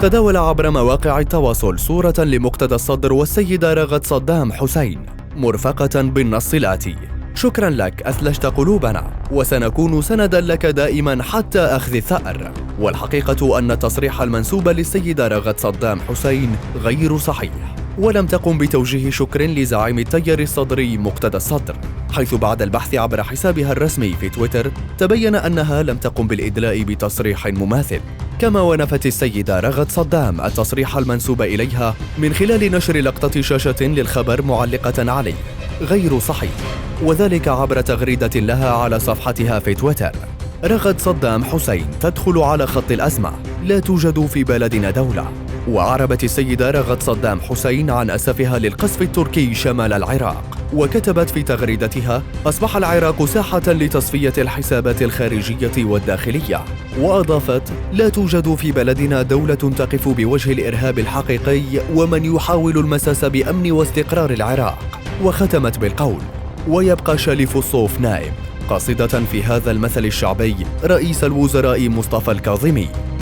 تداول عبر مواقع التواصل صورة لمقتدى الصدر والسيدة رغد صدام حسين مرفقة بالنص الآتي: شكرا لك أثلجت قلوبنا، وسنكون سندا لك دائما حتى أخذ الثأر. والحقيقة أن التصريح المنسوب للسيدة رغد صدام حسين غير صحيح، ولم تقم بتوجيه شكر لزعيم التيار الصدري مقتدى الصدر، حيث بعد البحث عبر حسابها الرسمي في تويتر تبين أنها لم تقم بالإدلاء بتصريح مماثل. كما ونفت السيدة رغد صدام التصريح المنسوب إليها من خلال نشر لقطة شاشة للخبر معلقة عليه غير صحيح، وذلك عبر تغريدة لها على صفحتها في تويتر: رغد صدام حسين تدخل على خط الأزمة، لا توجد في بلدنا دولة. وعربت السيدة رغد صدام حسين عن أسفها للقصف التركي شمال العراق، وكتبت في تغريدتها: أصبح العراق ساحة لتصفية الحسابات الخارجية والداخلية. وأضافت: لا توجد في بلدنا دولة تقف بوجه الإرهاب الحقيقي ومن يحاول المساس بأمن واستقرار العراق. وختمت بالقول: ويبقى شليف الصوف نائم، قاصدة في هذا المثل الشعبي رئيس الوزراء مصطفى الكاظمي.